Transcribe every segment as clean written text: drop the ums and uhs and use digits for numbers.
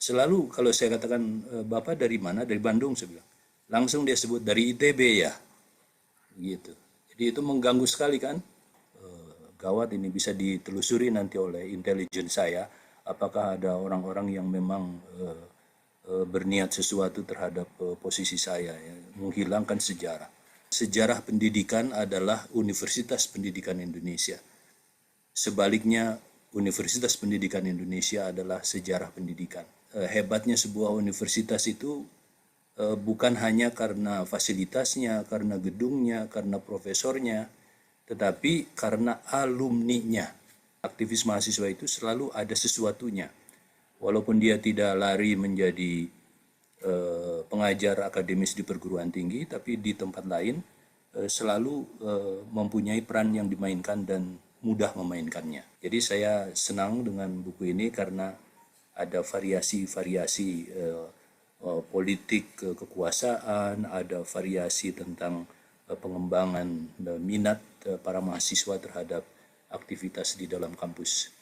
Selalu kalau saya katakan, Bapak dari mana? Dari Bandung, saya bilang. Langsung dia sebut dari ITB ya, gitu. Jadi itu mengganggu sekali kan. Gawat, ini bisa ditelusuri nanti oleh intelijen saya. Apakah ada orang-orang yang memang berniat sesuatu terhadap posisi saya, ya, menghilangkan sejarah. Sejarah pendidikan adalah Universitas Pendidikan Indonesia. Sebaliknya, Universitas Pendidikan Indonesia adalah sejarah pendidikan. Hebatnya sebuah universitas itu bukan hanya karena fasilitasnya, karena gedungnya, karena profesornya, tetapi karena alumninya. Aktivis mahasiswa itu selalu ada sesuatunya. Walaupun dia tidak lari menjadi pengajar akademis di perguruan tinggi, tapi di tempat lain selalu mempunyai peran yang dimainkan dan mudah memainkannya. Jadi saya senang dengan buku ini karena ada variasi-variasi politik kekuasaan, ada variasi tentang pengembangan minat para mahasiswa terhadap aktivitas di dalam kampus.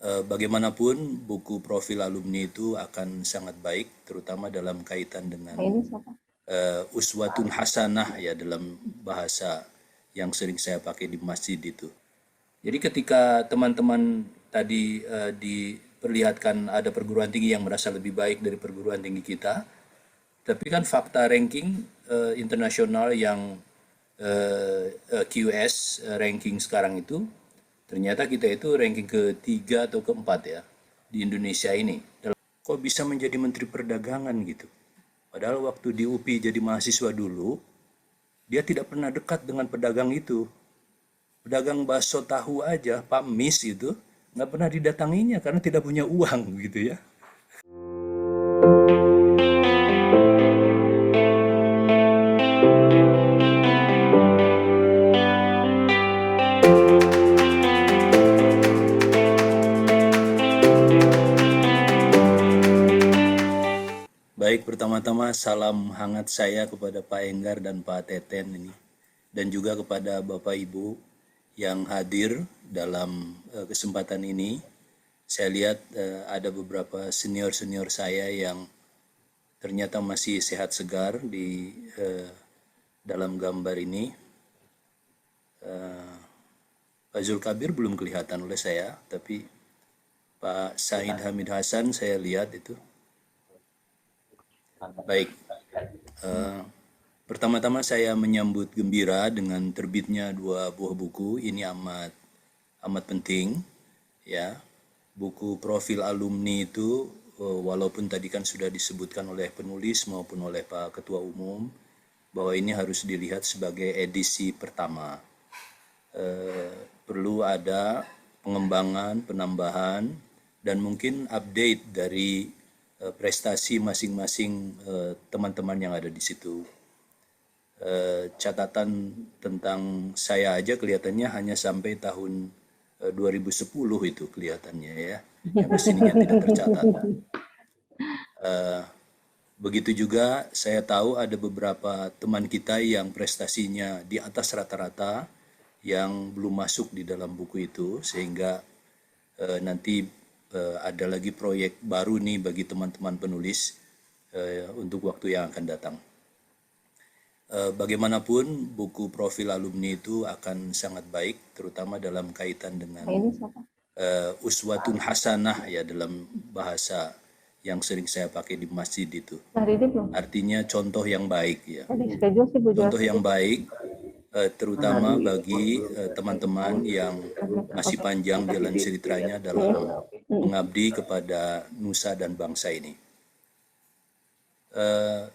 Bagaimanapun buku profil alumni itu akan sangat baik, terutama dalam kaitan dengan uswatun hasanah ya, dalam bahasa yang sering saya pakai di masjid itu. Jadi ketika teman-teman tadi diperlihatkan ada perguruan tinggi yang merasa lebih baik dari perguruan tinggi kita, tapi kan fakta ranking internasional yang QS ranking sekarang itu, ternyata kita itu ranking ketiga atau keempat ya di Indonesia ini. Kok bisa menjadi Menteri Perdagangan gitu? Padahal waktu di UPI jadi mahasiswa dulu, dia tidak pernah dekat dengan pedagang itu. Pedagang bakso tahu aja, Pak Mis itu, nggak pernah didatanginya karena tidak punya uang gitu ya. Baik, pertama-tama salam hangat saya kepada Pak Enggar dan Pak Teten ini, dan juga kepada Bapak Ibu yang hadir dalam kesempatan ini. Saya lihat ada beberapa senior-senior saya yang ternyata masih sehat segar di dalam gambar ini. Pak Zulkabir belum kelihatan oleh saya, tapi Pak Said Hamid Hasan saya lihat itu. Baik, pertama-tama saya menyambut gembira dengan terbitnya 2 buah buku. Ini amat penting, ya. Buku profil alumni itu, walaupun tadi kan sudah disebutkan oleh penulis maupun oleh Pak Ketua Umum, bahwa ini harus dilihat sebagai edisi pertama. Perlu ada pengembangan, penambahan, dan mungkin update dari prestasi masing-masing teman-teman yang ada di situ. Catatan tentang saya aja kelihatannya hanya sampai tahun 2010 itu kelihatannya ya, yang mestinya tidak tercatat. Begitu juga saya tahu ada beberapa teman kita yang prestasinya di atas rata-rata yang belum masuk di dalam buku itu, sehingga nanti ada lagi proyek baru nih bagi teman-teman penulis untuk waktu yang akan datang. Bagaimanapun buku profil alumni itu akan sangat baik, terutama dalam kaitan dengan uswatun hasanah ya, dalam bahasa yang sering saya pakai di masjid itu. Artinya contoh yang baik ya. Contoh yang baik terutama bagi teman-teman yang masih panjang jalan ceritanya dalam mengabdi kepada nusa dan bangsa ini.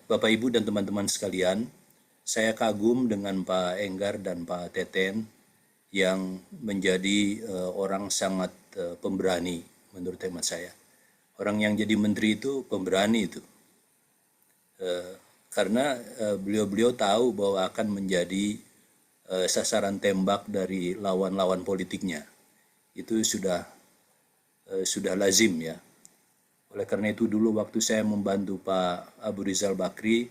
Bapak Ibu dan teman-teman sekalian, saya kagum dengan Pak Enggar dan Pak Teten yang menjadi orang sangat pemberani menurut hemat saya. Orang yang jadi menteri itu pemberani itu. Karena beliau-beliau tahu bahwa akan menjadi sasaran tembak dari lawan-lawan politiknya. Itu sudah lazim ya. Oleh karena itu dulu waktu saya membantu Pak Abu Rizal Bakri,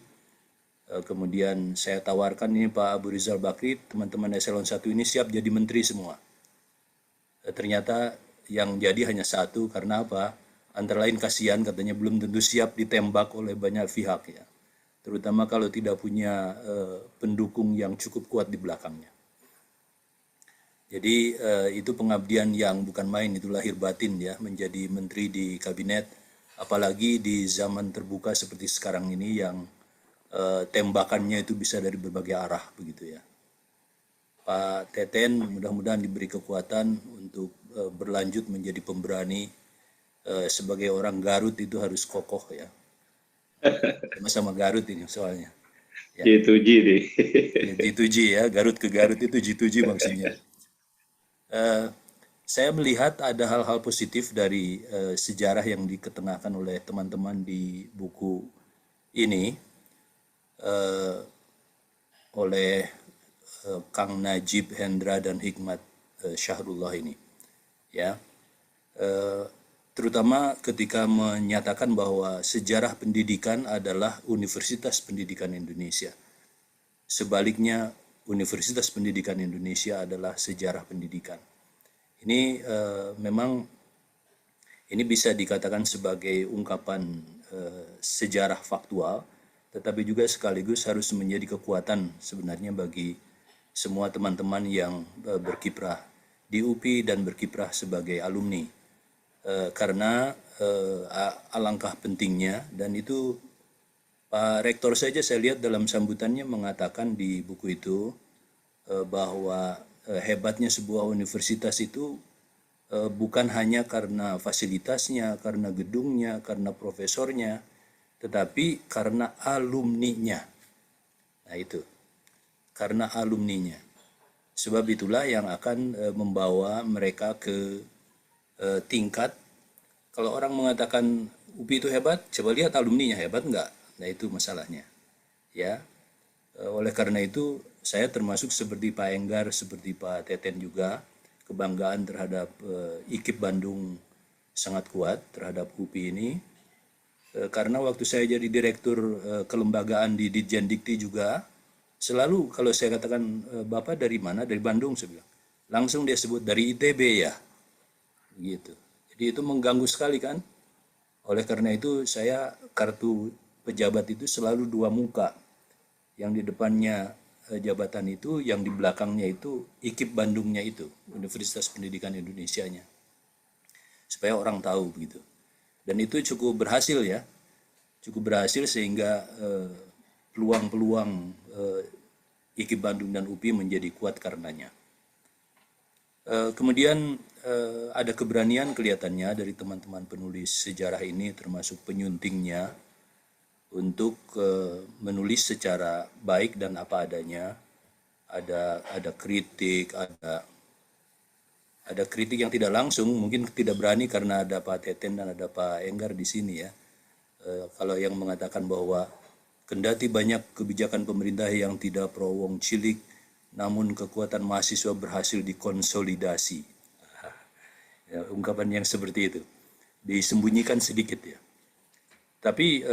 kemudian saya tawarkan ini Pak Abu Rizal Bakri, teman-teman eselon 1 ini siap jadi menteri semua. Ternyata yang jadi hanya satu, karena apa? Antara lain kasihan katanya belum tentu siap ditembak oleh banyak pihak ya. Terutama kalau tidak punya pendukung yang cukup kuat di belakangnya. Jadi itu pengabdian yang bukan main, itu lahir batin ya, menjadi menteri di kabinet, apalagi di zaman terbuka seperti sekarang ini yang tembakannya itu bisa dari berbagai arah begitu ya. Pak Teten mudah-mudahan diberi kekuatan untuk berlanjut menjadi pemberani. Sebagai orang Garut itu harus kokoh ya. Sama-sama Garut ini soalnya. Ya. G2G nih. G2G ya, Garut ke Garut itu G2G maksudnya. Saya melihat ada hal-hal positif dari sejarah yang diketengahkan oleh teman-teman di buku ini oleh Kang Najib Hendra dan Hikmat Syahrullah ini. Ya, terutama ketika menyatakan bahwa sejarah pendidikan adalah Universitas Pendidikan Indonesia. Sebaliknya, Universitas Pendidikan Indonesia adalah sejarah pendidikan. Ini memang ini bisa dikatakan sebagai ungkapan sejarah faktual, tetapi juga sekaligus harus menjadi kekuatan sebenarnya bagi semua teman-teman yang berkiprah di UPI dan berkiprah sebagai alumni. Karena alangkah pentingnya, dan itu Pak Rektor saja saya lihat dalam sambutannya mengatakan di buku itu bahwa hebatnya sebuah universitas itu bukan hanya karena fasilitasnya, karena gedungnya, karena profesornya, tetapi karena alumninya. Nah itu, karena alumninya. Sebab itulah yang akan membawa mereka ke tingkat. Kalau orang mengatakan UPI itu hebat, coba lihat alumninya hebat enggak? Nah itu masalahnya. Ya, oleh karena itu saya termasuk seperti Pak Enggar, seperti Pak Teten juga, kebanggaan terhadap IKIP Bandung sangat kuat terhadap UPI ini. Karena waktu saya jadi direktur kelembagaan di Ditjen Dikti juga, selalu kalau saya katakan Bapak dari mana? Dari Bandung, saya bilang. Langsung dia sebut dari ITB ya. Gitu. Jadi itu mengganggu sekali kan. Oleh karena itu saya kartu pejabat itu selalu dua muka. Yang di depannya jabatan itu, yang di belakangnya itu IKIP Bandungnya itu, Universitas Pendidikan Indonesianya. Supaya orang tahu begitu. Dan itu cukup berhasil ya. Cukup berhasil sehingga peluang-peluang IKIP Bandung dan UPI menjadi kuat karenanya. Kemudian ada keberanian kelihatannya dari teman-teman penulis sejarah ini, termasuk penyuntingnya, untuk menulis secara baik dan apa adanya. Ada kritik, ada kritik yang tidak langsung, mungkin tidak berani karena ada Pak Teten dan ada Pak Enggar di sini ya. Kalau yang mengatakan bahwa kendati banyak kebijakan pemerintah yang tidak pro wong cilik, namun kekuatan mahasiswa berhasil dikonsolidasi. Ya, ungkapan yang seperti itu disembunyikan sedikit ya. Tapi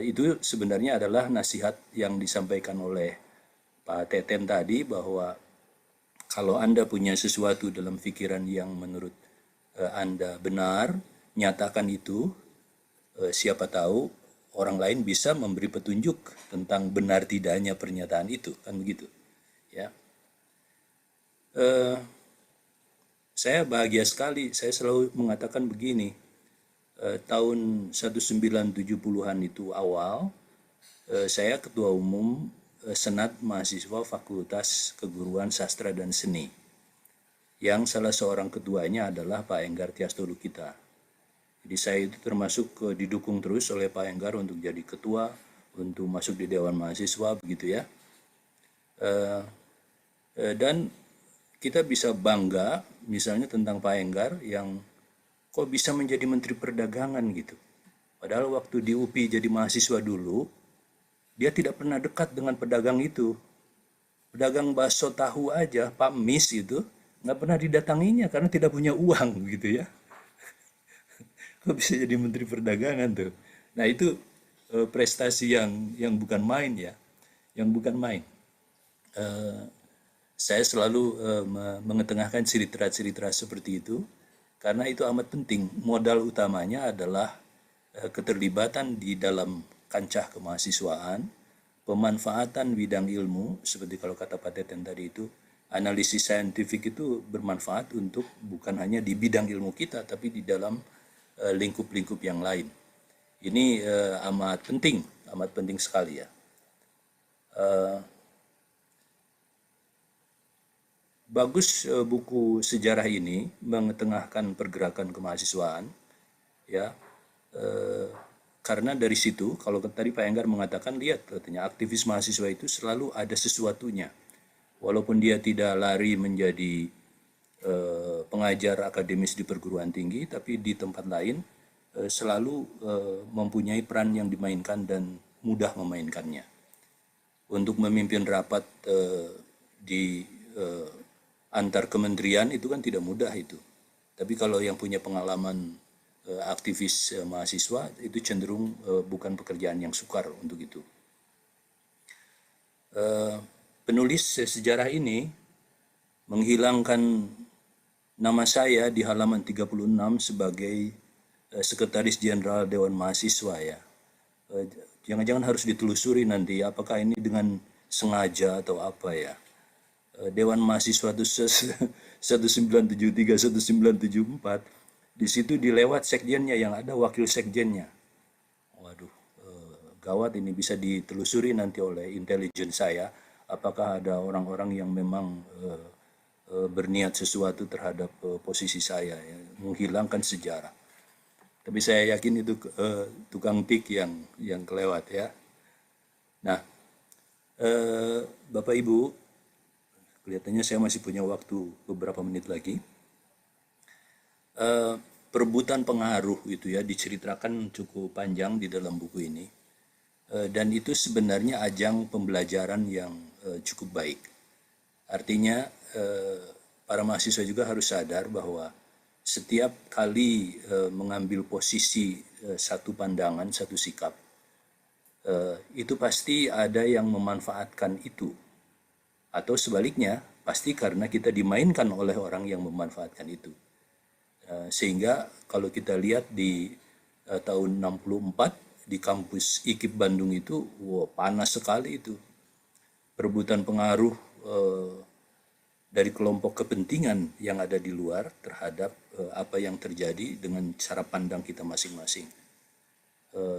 itu sebenarnya adalah nasihat yang disampaikan oleh Pak Teten tadi, bahwa kalau Anda punya sesuatu dalam pikiran yang menurut Anda benar, nyatakan itu. Siapa tahu orang lain bisa memberi petunjuk tentang benar tidaknya pernyataan itu, kan begitu ya. Saya bahagia sekali, saya selalu mengatakan begini, tahun 1970-an itu awal, saya ketua umum Senat Mahasiswa Fakultas Keguruan Sastra dan Seni, yang salah seorang ketuanya adalah Pak Enggar Tias Tolukita. Jadi saya itu termasuk didukung terus oleh Pak Enggar untuk jadi ketua, untuk masuk di Dewan Mahasiswa begitu ya. Dan kita bisa bangga misalnya tentang Pak Enggar yang kok bisa menjadi Menteri Perdagangan gitu. Padahal waktu di UPI jadi mahasiswa dulu, dia tidak pernah dekat dengan pedagang itu. Pedagang bakso tahu aja, Pak Mis itu, nggak pernah didatanginya karena tidak punya uang gitu ya. Kok bisa jadi Menteri Perdagangan tuh? Nah itu prestasi yang bukan main ya, yang bukan main. Saya selalu mengetengahkan cerita-cerita seperti itu karena itu amat penting. Modal utamanya adalah keterlibatan di dalam kancah kemahasiswaan, pemanfaatan bidang ilmu, seperti kalau kata Pak Teten tadi itu, analisis saintifik itu bermanfaat untuk bukan hanya di bidang ilmu kita, tapi di dalam lingkup-lingkup yang lain. Ini amat penting sekali ya. Bagus buku sejarah ini mengetengahkan pergerakan kemahasiswaan, ya, karena dari situ kalau tadi Pak Enggar mengatakan, lihat katanya aktivis mahasiswa itu selalu ada sesuatunya, walaupun dia tidak lari menjadi pengajar akademis di perguruan tinggi, tapi di tempat lain selalu mempunyai peran yang dimainkan dan mudah memainkannya. Untuk memimpin rapat di antar kementerian itu kan tidak mudah itu. Tapi kalau yang punya pengalaman aktivis mahasiswa itu cenderung bukan pekerjaan yang sukar untuk itu. Penulis sejarah ini menghilangkan nama saya di halaman 36 sebagai Sekretaris Jenderal Dewan Mahasiswa ya. Jangan-jangan harus ditelusuri nanti apakah ini dengan sengaja atau apa ya. Dewan Mahasiswa itu 1973 1974, di situ dilewat sekjennya yang ada wakil sekjennya. Waduh, gawat, ini bisa ditelusuri nanti oleh intelijen saya apakah ada orang-orang yang memang berniat sesuatu terhadap posisi saya ya, menghilangkan sejarah. Tapi saya yakin itu tukang tik yang kelewat ya. Nah, Bapak Ibu, kelihatannya saya masih punya waktu beberapa menit lagi. Perebutan pengaruh itu ya diceritakan cukup panjang di dalam buku ini, dan itu sebenarnya ajang pembelajaran yang cukup baik. Artinya para mahasiswa juga harus sadar bahwa setiap kali mengambil posisi satu pandangan, satu sikap, itu pasti ada yang memanfaatkan itu. Atau sebaliknya, pasti karena kita dimainkan oleh orang yang memanfaatkan itu. Sehingga kalau kita lihat di tahun 64 di kampus IKIP Bandung itu, panas sekali itu. Perebutan pengaruh dari kelompok kepentingan yang ada di luar terhadap apa yang terjadi dengan cara pandang kita masing-masing.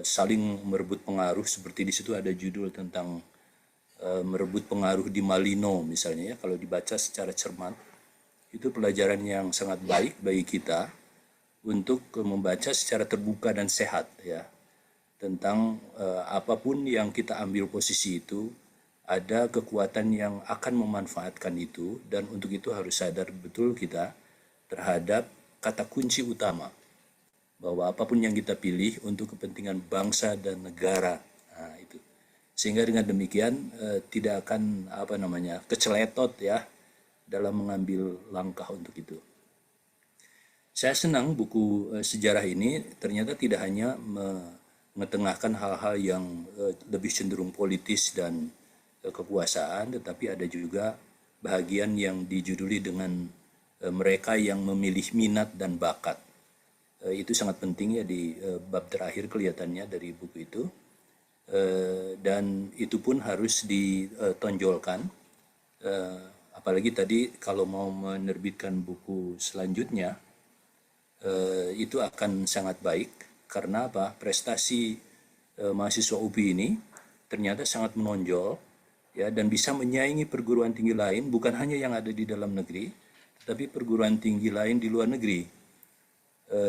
Saling merebut pengaruh, seperti di situ ada judul tentang merebut pengaruh di Malino misalnya ya, kalau dibaca secara cermat itu pelajaran yang sangat baik bagi kita untuk membaca secara terbuka dan sehat ya, tentang apapun yang kita ambil posisi itu ada kekuatan yang akan memanfaatkan itu, dan untuk itu harus sadar betul kita terhadap kata kunci utama bahwa apapun yang kita pilih untuk kepentingan bangsa dan negara. Nah, itu. Sehingga dengan demikian tidak akan keceletot ya dalam mengambil langkah untuk itu. Saya senang buku sejarah ini ternyata tidak hanya mengetengahkan hal-hal yang lebih cenderung politis dan kekuasaan, tetapi ada juga bahagian yang dijuduli dengan mereka yang memilih minat dan bakat. Itu sangat penting ya di bab terakhir kelihatannya dari buku itu. Dan itu pun harus ditonjolkan, apalagi tadi kalau mau menerbitkan buku selanjutnya itu akan sangat baik. Karena apa? Prestasi mahasiswa UPI ini ternyata sangat menonjol ya, dan bisa menyaingi perguruan tinggi lain, bukan hanya yang ada di dalam negeri tetapi perguruan tinggi lain di luar negeri,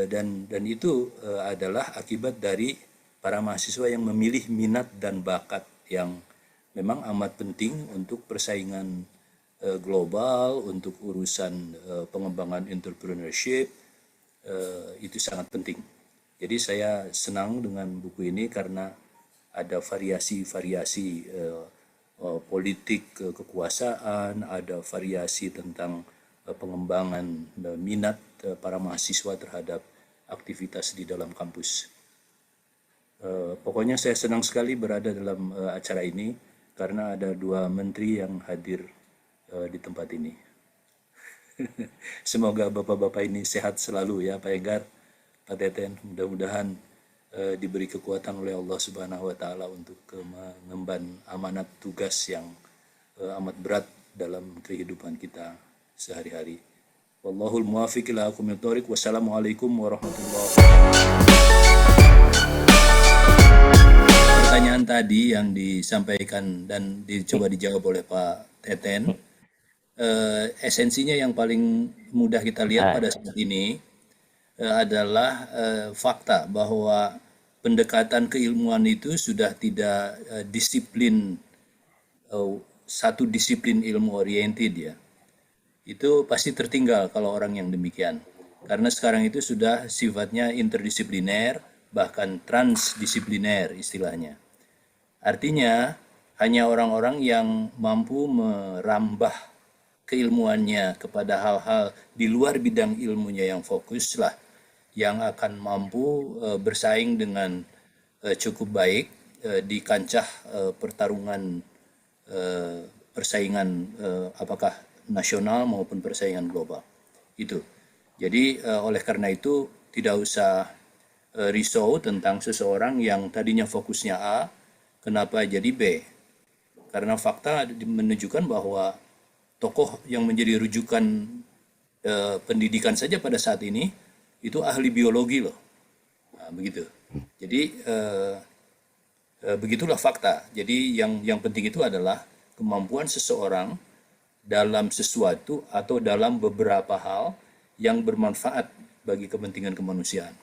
dan itu adalah akibat dari para mahasiswa yang memilih minat dan bakat yang memang amat penting untuk persaingan global, untuk urusan pengembangan entrepreneurship. Itu sangat penting. Jadi saya senang dengan buku ini karena ada variasi-variasi politik kekuasaan, ada variasi tentang pengembangan minat para mahasiswa terhadap aktivitas di dalam kampus. Pokoknya saya senang sekali berada dalam acara ini karena ada dua menteri yang hadir di tempat ini. Semoga bapak-bapak ini sehat selalu ya, Pak Enggar, Pak Teten. Mudah-mudahan diberi kekuatan oleh Allah Subhanahu wa taala untuk mengemban amanat tugas yang amat berat dalam kehidupan kita sehari-hari. Wallahul muwaffiq ila aqwamit thoriq. Wassalamualaikum warahmatullahi wabarakatuh. Pertanyaan tadi yang disampaikan dan dicoba dijawab oleh Pak Teten, esensinya yang paling mudah kita lihat pada saat ini adalah fakta bahwa pendekatan keilmuan itu sudah tidak disiplin, satu disiplin ilmu oriented ya. Itu pasti tertinggal kalau orang yang demikian. Karena sekarang itu sudah sifatnya interdisipliner, bahkan transdisipliner istilahnya. Artinya, hanya orang-orang yang mampu merambah keilmuannya kepada hal-hal di luar bidang ilmunya yang fokus lah, yang akan mampu bersaing dengan cukup baik di kancah pertarungan persaingan apakah nasional maupun persaingan global. Itu. Jadi oleh karena itu tidak usah risau tentang seseorang yang tadinya fokusnya A, kenapa jadi B. Karena fakta menunjukkan bahwa tokoh yang menjadi rujukan pendidikan saja pada saat ini itu ahli biologi loh. Nah, begitu. Jadi begitulah fakta. Jadi yang penting itu adalah kemampuan seseorang dalam sesuatu atau dalam beberapa hal yang bermanfaat bagi kepentingan kemanusiaan.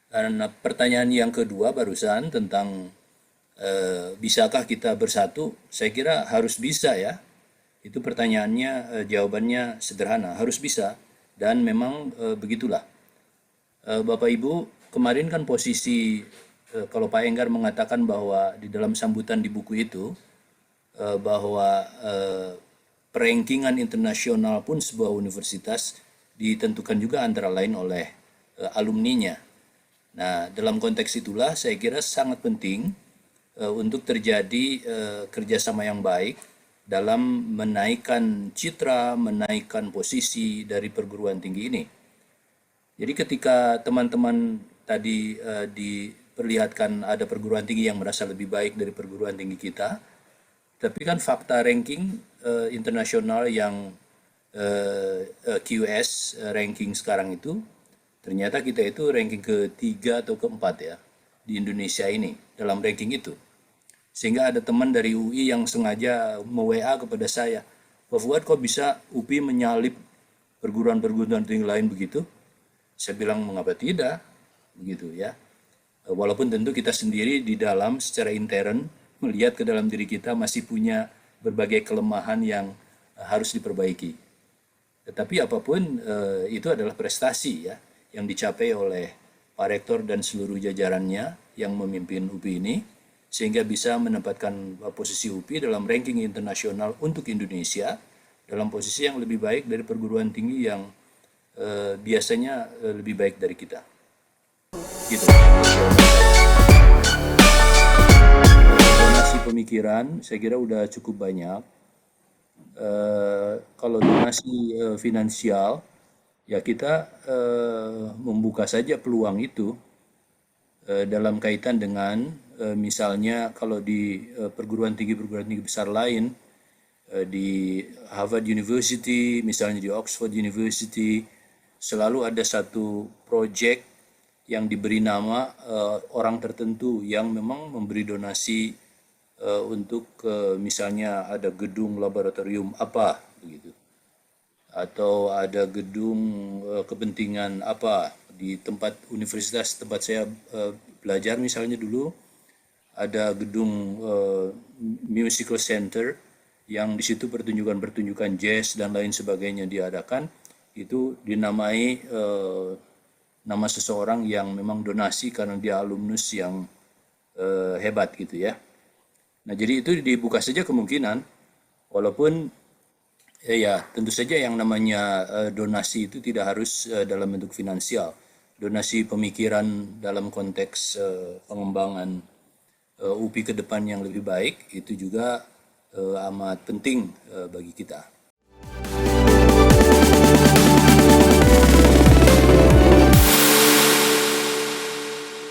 Dan pertanyaan yang kedua barusan tentang bisakah kita bersatu, saya kira harus bisa ya. Itu pertanyaannya, jawabannya sederhana, harus bisa. Dan memang begitulah. Bapak Ibu, kemarin kan posisi, kalau Pak Enggar mengatakan bahwa di dalam sambutan di buku itu, bahwa perankingan internasional pun sebuah universitas ditentukan juga antara lain oleh alumninya. Nah, dalam konteks itulah saya kira sangat penting untuk terjadi kerjasama yang baik dalam menaikkan citra, menaikkan posisi dari perguruan tinggi ini. Jadi ketika teman-teman tadi diperlihatkan ada perguruan tinggi yang merasa lebih baik dari perguruan tinggi kita, tapi kan fakta ranking internasional yang QS ranking sekarang itu, ternyata kita itu ranking ke-3 atau ke-4 ya di Indonesia ini dalam ranking itu. Sehingga ada teman dari UI yang sengaja me-WA kepada saya, Pak Fuad kok bisa UPI menyalip perguruan-perguruan tinggi lain begitu? Saya bilang mengapa tidak, begitu ya. Walaupun tentu kita sendiri di dalam secara intern melihat ke dalam diri kita masih punya berbagai kelemahan yang harus diperbaiki. Tetapi apapun itu adalah prestasi ya yang dicapai oleh Pak Rektor dan seluruh jajarannya yang memimpin UPI ini, sehingga bisa menempatkan posisi UPI dalam ranking internasional untuk Indonesia dalam posisi yang lebih baik dari perguruan tinggi yang biasanya lebih baik dari kita. Gitu. Donasi pemikiran saya kira udah cukup banyak. Kalau donasi finansial ya kita membuka saja peluang itu dalam kaitan dengan misalnya kalau di perguruan tinggi besar lain, di Harvard University, misalnya di Oxford University, selalu ada satu proyek yang diberi nama orang tertentu yang memang memberi donasi untuk misalnya ada gedung laboratorium apa begitu, atau ada gedung kepentingan apa di tempat universitas tempat saya belajar misalnya dulu ada gedung musical center yang di situ pertunjukan jazz dan lain sebagainya diadakan, itu dinamai nama seseorang yang memang donasi karena dia alumnus yang hebat gitu ya. Nah, jadi itu dibuka saja kemungkinan, walaupun ya tentu saja yang namanya donasi itu tidak harus dalam bentuk finansial. Donasi pemikiran dalam konteks pengembangan UPI ke depan yang lebih baik itu juga amat penting bagi kita.